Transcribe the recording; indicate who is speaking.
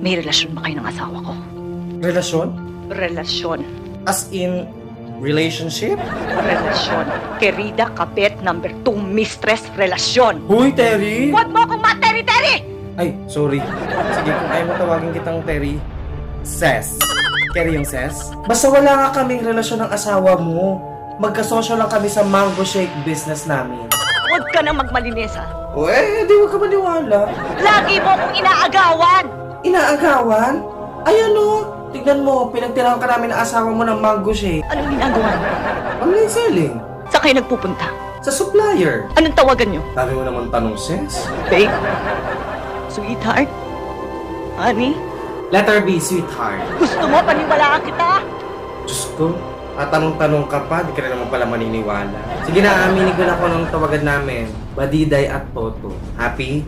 Speaker 1: May relasyon ba kayo ng asawa ko?
Speaker 2: Relasyon?
Speaker 1: Relasyon.
Speaker 2: As in, relationship?
Speaker 1: Relasyon. Querida Kapet number 2 mistress relasyon.
Speaker 2: Huy, Terry!
Speaker 1: Huwag mo akong materi-teri!
Speaker 2: Ay, sorry. Sige, kung ayaw mo tawagin kitang Terry, Ses. Terry yung Ses? Basta wala nga kaming relasyon ng asawa mo. Magkasosyo lang kami sa mango shake business namin.
Speaker 1: Huwag ka nang magmalinis ha.
Speaker 2: O di huwag ka maniwala.
Speaker 1: Lagi mo akong inaagawan!
Speaker 2: Inaagawan? Ayan o, tignan mo, pinagtirahan ka namin ng asawa mo ng mango shake.
Speaker 1: Anong ginagawa mo?
Speaker 2: Online selling.
Speaker 1: Saan kayo nagpupunta?
Speaker 2: Sa supplier.
Speaker 1: Anong tawagan nyo?
Speaker 2: Dami mo naman tanong, Ses.
Speaker 1: Babe? Sweetheart? Honey?
Speaker 2: Letter B, sweetheart.
Speaker 1: Gusto mo paniwalaan kita?
Speaker 2: Diyos ko, tanong-tanong ka pa, di ka rin naman pala maniniwala. Sige na, aminin ko na ako ng tawagan namin. Badiday at Toto. Happy?